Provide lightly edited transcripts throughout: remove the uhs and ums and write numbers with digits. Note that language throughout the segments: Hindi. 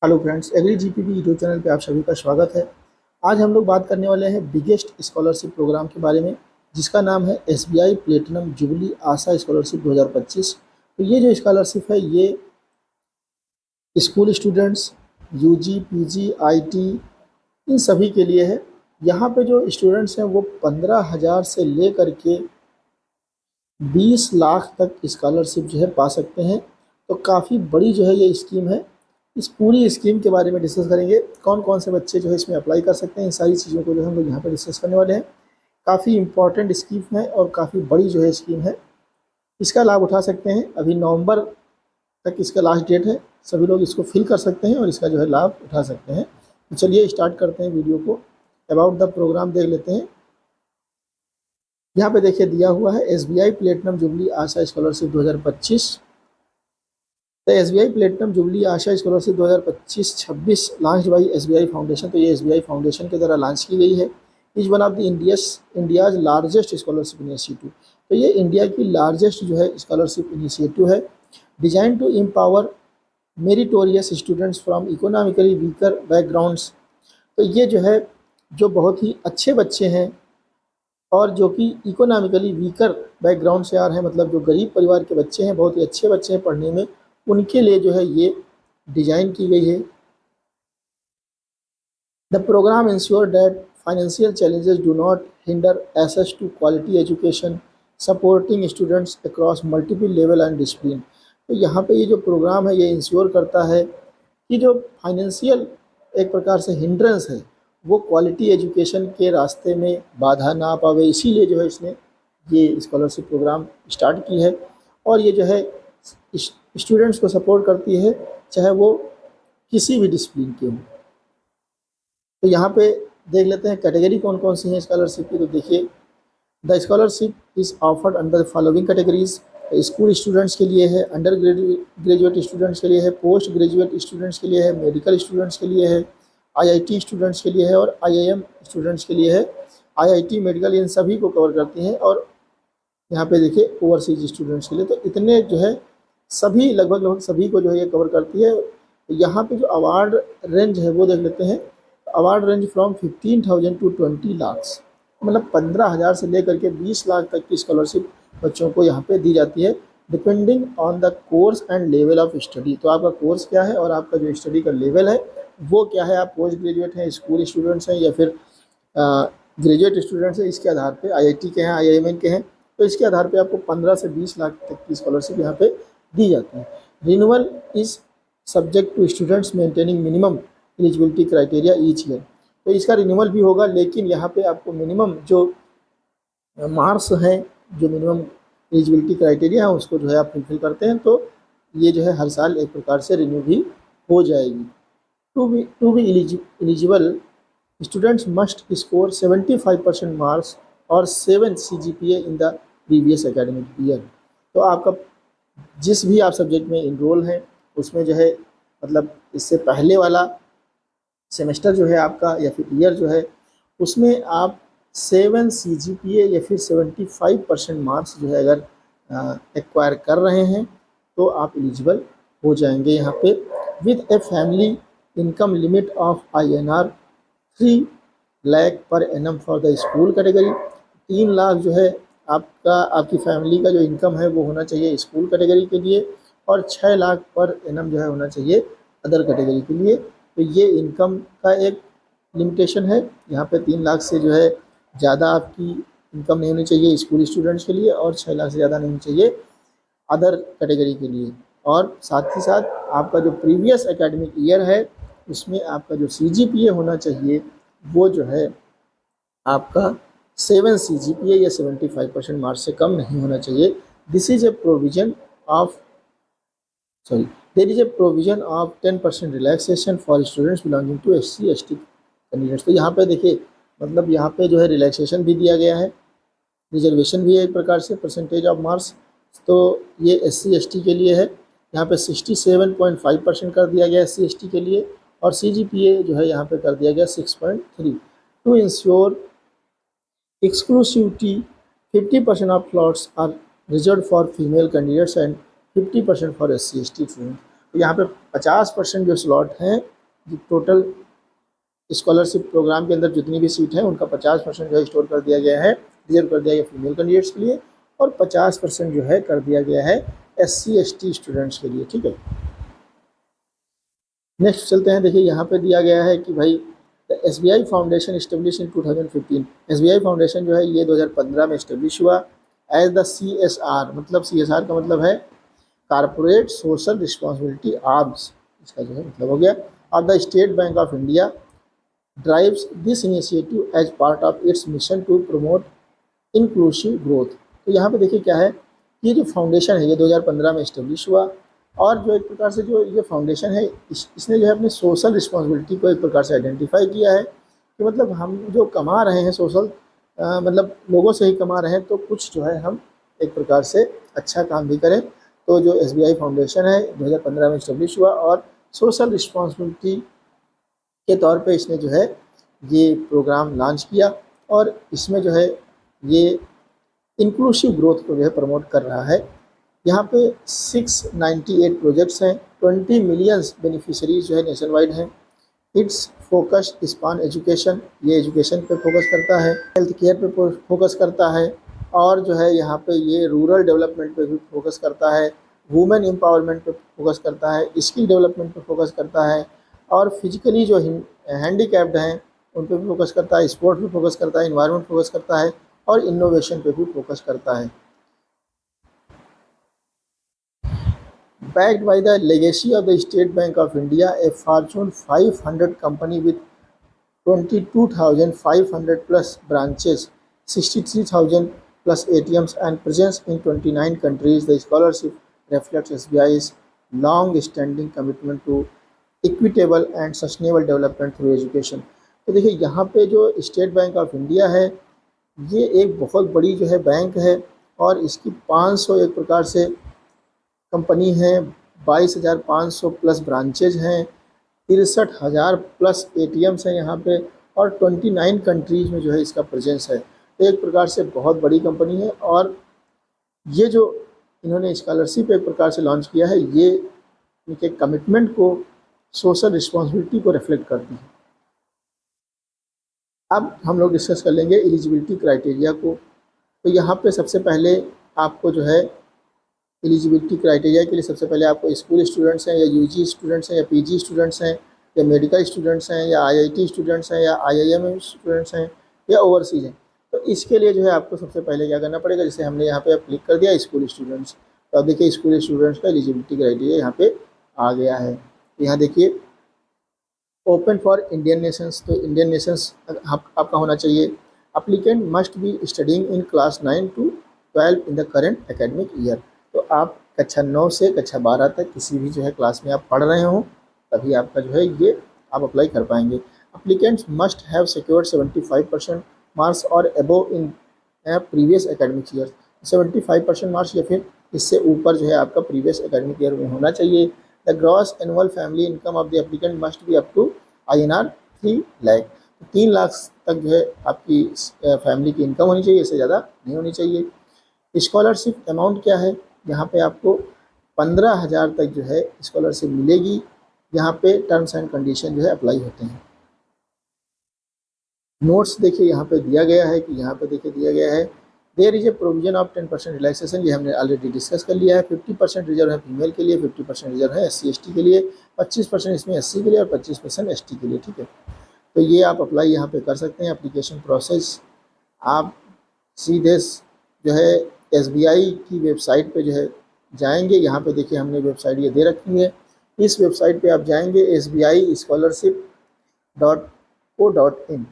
Hello friends, agri GPP YouTube channel पे आप सभी का स्वागत है। आज हम लोग बात करने वाले हैं बिगेस्ट स्कॉलरशिप प्रोग्राम के बारे में, जिसका नाम है SBI platinum jubilee Asha scholarship 2025। तो ये जो स्कॉलरशिप है ये school students, UG, PG, IT, इन सभी के लिए है। यहाँ पे जो स्टूडेंट्स हैं वो 15,000 से ले करके 20 लाख तक स्कॉलरशिप जो है पा सकते हैं। तो काफ़ी बड़ी जो है ये स्कीम है। इस पूरी स्कीम के बारे में डिस्कस करेंगे, कौन कौन से बच्चे जो है इसमें अप्लाई कर सकते हैं। इन सारी चीज़ों को जो हम लोग यहाँ पर डिस्कस करने वाले हैं। काफ़ी इंपॉर्टेंट स्कीम है और काफ़ी बड़ी जो है स्कीम है। इसका लाभ उठा सकते हैं। अभी नवंबर तक इसका लास्ट डेट है। सभी लोग इसको फिल कर सकते हैं और इसका जो है लाभ उठा सकते हैं। तो चलिए स्टार्ट करते हैं वीडियो को। अबाउट द प्रोग्राम देख लेते हैं। यहाँ पे देखिए दिया हुआ है SBI platinum jubilee Asha scholarship 2025। The SBI platinum jubilee Asha scholarship 2025-26 launched by SBI foundation. तो ये एसबीआई फाउंडेशन के द्वारा लॉन्च की गई है। Is one of the India's largest scholarship initiative. तो ये इंडिया की लार्जेस्ट जो है स्कॉलरशिप इनिशिएटिव है। Design to empower meritorious students from economically weaker backgrounds. तो ये जो है जो बहुत ही अच्छे बच्चे हैं और जो कि इकोनॉमिकली वीकर बैकग्राउंड से आ रहे हैं, मतलब जो गरीब परिवार के बच्चे हैं, बहुत ही अच्छे बच्चे हैं पढ़ने में, उनके लिए जो है ये डिज़ाइन की गई है। The programme ensure that financial challenges do not hinder access to quality education, supporting students across multiple level and discipline. तो यहाँ पे ये जो प्रोग्राम है ये इंश्योर करता है कि जो फाइनेंशियल एक प्रकार से हिंड्रेंस है वो क्वालिटी एजुकेशन के रास्ते में बाधा ना पावे। इसीलिए जो है इसने ये स्कॉलरशिप प्रोग्राम स्टार्ट की है। और ये जो है स्टूडेंट्स को सपोर्ट करती है, चाहे वो किसी भी डिसिप्लिन के हों। तो यहाँ पे देख लेते हैं कैटेगरी कौन कौन सी है स्कॉलरशिप की। तो देखिए the scholarship is offered under the following categories. School students के लिए है, अंडर ग्रेजुएट स्टूडेंट्स के लिए है, पोस्ट ग्रेजुएट स्टूडेंट्स के लिए है, मेडिकल स्टूडेंट्स के लिए है, आईआईटी स्टूडेंट्स के लिए है और आईआईएम स्टूडेंट्स के लिए है। आईआईटी, मेडिकल, इन सभी को कवर करती हैं। और यहाँ पे देखिए ओवरसीज स्टूडेंट्स के लिए, तो इतने जो है सभी लगभग सभी को जो है ये कवर करती है। यहाँ पे जो अवार्ड रेंज है वो देख लेते हैं। Award range from 15,000 to 20 lakhs, मतलब 15,000 से लेकर के 20 लाख तक की स्कॉलरशिप बच्चों को यहाँ पे दी जाती है, depending on the course and level of study. तो आपका कोर्स क्या है और आपका जो स्टडी का लेवल है वो क्या है, आप पोस्ट ग्रेजुएट हैं, स्कूल स्टूडेंट्स हैं या फिर ग्रेजुएट स्टूडेंट्स हैं, इसके आधार पे आईआईटी के हैं, आईआईएम के हैं, तो इसके आधार पे आपको 15 से 20 लाख तक की स्कॉलरशिप यहाँ पे दी जाती है। Renewal is subject to students maintaining minimum eligibility criteria each year. तो इसका रिन्यूअल भी होगा, लेकिन यहाँ पे आपको मिनिमम जो मार्क्स हैं, जो मिनिमम एलिजिबिलिटी क्राइटेरिया है उसको जो है आप फुलफिल करते हैं, तो ये जो है हर साल एक प्रकार से रिन्यू भी हो जाएगी। To be eligible students must score 75% marks और 7 CGPA in the previous academic year. तो आपका जिस भी आप सब्जेक्ट में इनरोल हैं उसमें जो है, मतलब इससे पहले वाला सेमेस्टर जो है आपका या फिर ईयर जो है, उसमें आप 7 CGPA या फिर 75% मार्क्स जो है अगर एक्वायर कर रहे हैं तो आप एलिजिबल हो जाएंगे यहाँ पे। With a family income limit of INR 3 lakh per annum for the school category. 3 lakh जो है आपकी फैमिली का जो इनकम है वो होना चाहिए स्कूल कैटेगरी के लिए, और 6 लाख पर एनम जो है होना चाहिए अदर कैटेगरी के लिए। तो ये इनकम का एक लिमिटेशन है। यहाँ पे 3 लाख से जो है ज़्यादा आपकी इनकम नहीं होनी चाहिए स्कूल स्टूडेंट्स के लिए, और 6 लाख से ज़्यादा नहीं होनी चाहिए अदर कैटेगरी के लिए। और साथ ही साथ आपका जो प्रीवियस एकेडमिक ईयर है उसमें आपका जो CGPA होना चाहिए वो जो है आपका 7 CGPA या 75% मार्क्स से कम नहीं होना चाहिए। This is a provision of there is a provision of 10% relaxation for students belonging to SC/ST candidates. तो यहाँ पे देखिए, मतलब यहाँ पे जो है रिलैक्सेशन भी दिया गया है, रिजर्वेशन भी है एक प्रकार से, परसेंटेज ऑफ मार्क्स। तो ये SC/ST के लिए है। यहाँ पे 67.5% कर दिया गया SC/ST के लिए, और CGPA जो है यहाँ पे कर दिया गया 6.3। To ensure exclusivity, 50% of slots are reserved for female candidates and 50% for SC/ST students। तो यहाँ पे 50% जो स्लॉट हैं, जो टोटल स्कॉलरशिप प्रोग्राम के अंदर जितनी भी सीट है उनका 50% जो है स्टोर कर दिया गया है, रिजर्व कर दिया गया फीमेल कैंडिडेट्स के लिए, और 50% जो है कर दिया गया है SC/ST स्टूडेंट्स के लिए। ठीक है, नेक्स्ट चलते हैं। देखिए यहाँ पे दिया गया है कि भाई SBI foundation establish in 2015। SBI foundation जो है ये 2015 में इस्टेब्लिश हुआ एज द CSR, मतलब CSR का मतलब है कारपोरेट सोशल रिस्पॉन्सिबिलिटी आर्म्स, इसका जो है मतलब हो गया, of the State Bank of India drives this initiative as part of its mission to promote inclusive growth. तो यहाँ पे देखिए क्या है, ये जो फाउंडेशन है ये 2015 में इस्टेब्लिश हुआ, और जो एक प्रकार से जो ये फाउंडेशन है इसने जो है अपनी सोशल रिस्पॉन्सिबिलिटी को एक प्रकार से आइडेंटिफाई किया है कि मतलब हम जो कमा रहे हैं सोशल मतलब लोगों से ही कमा रहे हैं, तो कुछ जो है हम एक प्रकार से अच्छा काम भी करें। तो जो SBI फाउंडेशन है 2015 में इस्टेब्लिश हुआ और सोशल रिस्पॉन्सिबिलिटी के तौर पे इसने जो है ये प्रोग्राम लॉन्च किया, और इसमें जो है ये इंक्लूसिव ग्रोथ को जो है प्रमोट कर रहा है। यहाँ पे 698 प्रोजेक्ट्स हैं, 20 मिलियंस बेनिफिशरीज जो है नेशन वाइड हैं। इट्स फोकस स्पान एजुकेशन, ये एजुकेशन पे फोकस करता है, हेल्थ केयर पे फोकस करता है, और जो है यहाँ पे ये रूरल डेवलपमेंट पे भी फोकस करता है, वुमेन एम्पावरमेंट पे फोकस करता है, स्किल डेवलपमेंट पे फोकस करता है, और फिजिकली जो हैंडीकैप्ड हैं उन पे भी फोकस करता है, स्पोर्ट पे फोकस करता है, इन्वायरमेंट फोकस करता है, और इनोवेशन पे भी फोकस करता है। Backed by the legacy of the State Bank of India, a Fortune 500 company with 22,500 plus branches, 63,000 plus ATMs and presence in 29 countries, the scholarship reflects SBI's long-standing commitment to equitable and sustainable development through education। तो देखिए यहाँ पे जो स्टेट बैंक ऑफ इंडिया है ये एक बहुत बड़ी जो है बैंक है, और इसकी 500 एक प्रकार से कंपनी है, 22,500 प्लस ब्रांचेज हैं, 63,000 प्लस ATMs हैं यहाँ पे, और 29 कंट्रीज़ में जो है इसका प्रेजेंस है। तो एक प्रकार से बहुत बड़ी कंपनी है, और ये जो इन्होंने स्कॉलरशिप एक प्रकार से लॉन्च किया है ये इनके कमिटमेंट को, सोशल रिस्पॉन्सिबिलिटी को रिफ्लेक्ट करती है। अब हम लोग डिस्कस कर लेंगे एलिजिबिलिटी क्राइटेरिया को। तो यहाँ पे सबसे पहले आपको जो है एलिजिबिलिटी क्राइटेरिया के लिए सबसे पहले आपको स्कूल स्टूडेंट्स हैं या UG स्टूडेंट्स हैं या PG स्टूडेंट्स हैं या मेडिकल स्टूडेंट्स हैं या IIT स्टूडेंट्स हैं या IIM स्टूडेंट्स हैं या ओवरसीज हैं, तो इसके लिए जो है आपको सबसे पहले क्या करना पड़ेगा, जैसे हमने यहाँ पे अब क्लिक कर दिया स्कूल स्टूडेंट्स, तो अब देखिए स्कूल स्टूडेंट्स का एलिजिबिलिटी क्राइटेरिया यहाँ पे आ गया है। यहाँ देखिए ओपन फॉर इंडियन नेशंस, तो इंडियन नेशंस आपका होना चाहिए। Applicant must be studying in class 9 to 12 in the current academic year, तो आप कक्षा 9 से कक्षा 12 तक किसी भी जो है क्लास में आप पढ़ रहे हो तभी आपका जो है ये आप अप्लाई कर पाएंगे। Applicants must have secured 75% marks और above in previous academic year, 75% marks या फिर इससे ऊपर जो है आपका प्रीवियस एकेडमिक ईयर में होना चाहिए। The gross annual family income of the applicant must be up to INR 3 lakh, 3 lakh तक जो है आपकी फैमिली की इनकम होनी चाहिए, इससे ज़्यादा नहीं होनी चाहिए। स्कॉलरशिप अमाउंट क्या है, यहाँ पे आपको 15,000 तक जो है स्कॉलरशिप मिलेगी। यहाँ पे टर्म्स एंड कंडीशन जो है अप्लाई होते हैं। नोट्स देखिए यहाँ पे दिया गया है कि यहाँ पे देखिए दिया गया है there is a provision of 10% relaxation, ये हमने ऑलरेडी डिस्कस कर लिया है। 50% रिजर्व है फीमेल के लिए, 50% रिजर्व है SC/ST के लिए, 25% इसमें SC के लिए और 25% ST के लिए। ठीक है, तो ये आप अप्लाई यहाँ पे कर सकते हैं। एप्लीकेशन प्रोसेस आप सीधे जो है SBI की वेबसाइट पे जो है जाएंगे, यहाँ पे देखिए हमने वेबसाइट ये दे रखी है, इस वेबसाइट पे आप जाएंगे SBI scholarship.co.in,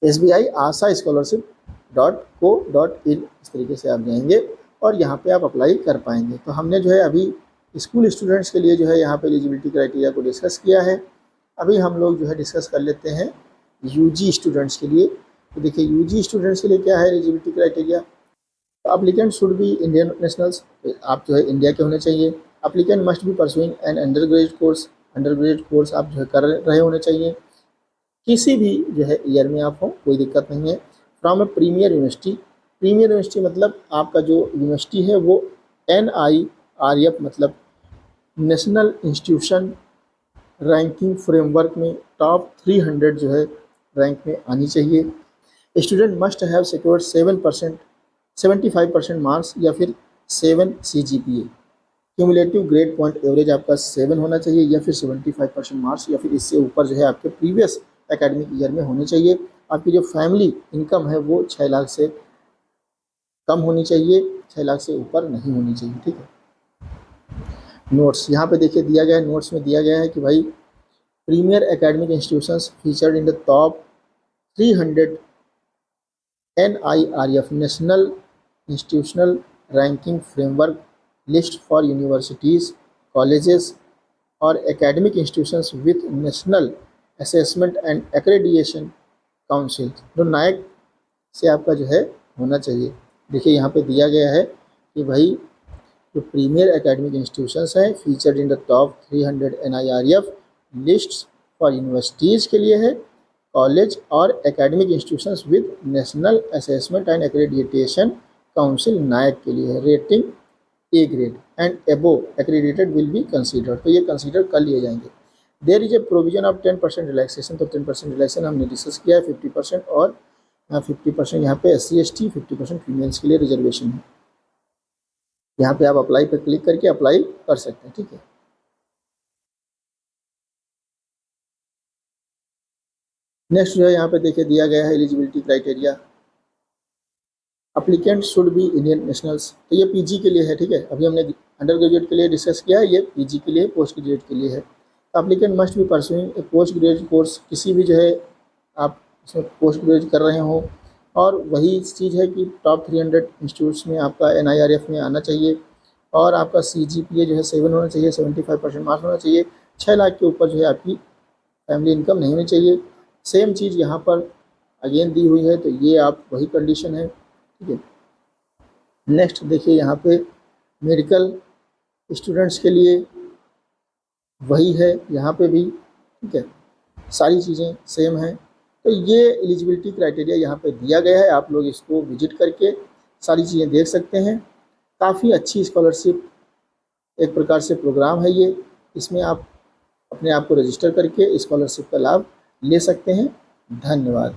SBI आशा scholarship.co.in, इस तरीके से आप जाएंगे और यहाँ पे आप अप्लाई कर पाएंगे। तो हमने जो है अभी स्कूल स्टूडेंट्स के लिए जो है यहाँ पे एलिजिबिलिटी क्राइटेरिया को डिस्कस किया है। अभी हम लोग जो है डिस्कस कर लेते हैं UG स्टूडेंट्स के लिए। तो देखिए UG स्टूडेंट्स के लिए क्या है एलिजिबिलिटी क्राइटेरिया, तो applicant should be Indian nationals, आप जो है इंडिया के होने चाहिए। Applicant must be pursuing an undergraduate course, undergraduate course आप जो है कर रहे होने चाहिए, किसी भी जो है ईयर में आप हो कोई दिक्कत नहीं है। From a premier university, premier university मतलब आपका जो यूनिवर्सिटी है वो NIRF मतलब नेशनल इंस्टीट्यूशन रैंकिंग फ्रेमवर्क में टॉप 300 जो है रैंक में आनी चाहिए। Student must have secured 7% 75% marks या फिर 7 CGPA। Cumulative grade point average आपका 7 होना चाहिए या फिर 75% मार्क्स या फिर इससे ऊपर जो है आपके प्रीवियस एकेडमिक ईयर में होने चाहिए। आपकी जो फैमिली इनकम है वो 6 लाख से कम होनी चाहिए, 6 लाख से ऊपर नहीं होनी चाहिए। ठीक है। नोट्स यहाँ पे देखिए दिया गया है, नोट्स में दिया गया है कि भाई premier academic institutions featured in the top 300 NIRF national institutional ranking framework list for universities, colleges और academic institutions with national assessment and accreditation council, जो नायक से आपका जो है होना चाहिए। देखिए यहाँ पे दिया गया है कि भाई जो प्रीमियर एकेडमिक इंस्टीट्यूशंस हैं featured in the top 300 NIRF list for universities के लिए है, कॉलेज और academic institutions with national assessment and accreditation council NAAC के लिए है। Rating A grade and above accredited will be considered, तो ये कंसीडर कर लिए जाएंगे। There is a provision of 10% relaxation, तो 10% रिलैक्सेशन हमने डिस्कस किया है। 50% और 50% यहाँ पे SC ST, 50% फीमेल्स के लिए रिजर्वेशन है। यहाँ पे आप अप्लाई पर क्लिक करके अप्लाई कर सकते हैं। ठीक है। नेक्स्ट जो है यहाँ पे देखिए दिया गया है eligibility criteria. Applicant should be Indian nationals, तो ये PG के लिए है। ठीक है। अभी हमने अंडर ग्रेजुएट के लिए डिस्कस किया है, ये PG के लिए, पोस्ट ग्रेजुएट के लिए है। Applicant must be pursuing A post graduate course, किसी भी जो है आप इसमें पोस्ट ग्रेजुएट कर रहे हो, और वही चीज़ है कि टॉप 300 इंस्टीट्यूट्स में आपका NIRF में आना चाहिए, और आपका CGPA जो है 7 होना चाहिए, 75% मार्क्स होना चाहिए, 6 लाख के ऊपर जो है आपकी फैमिली इनकम नहीं होनी चाहिए। सेम चीज़ यहाँ पर अगेन दी हुई है, तो ये आप वही कंडीशन है। ठीक है। नेक्स्ट देखिए यहाँ पे मेडिकल स्टूडेंट्स के लिए वही है, यहाँ पे भी। ठीक है। सारी चीज़ें सेम हैं, तो ये एलिजिबिलिटी क्राइटेरिया यहाँ पे दिया गया है। आप लोग इसको विजिट करके सारी चीज़ें देख सकते हैं। काफ़ी अच्छी स्कॉलरशिप एक प्रकार से प्रोग्राम है ये, इसमें आप अपने आप को रजिस्टर करके स्कॉलरशिप का लाभ ले सकते हैं। धन्यवाद।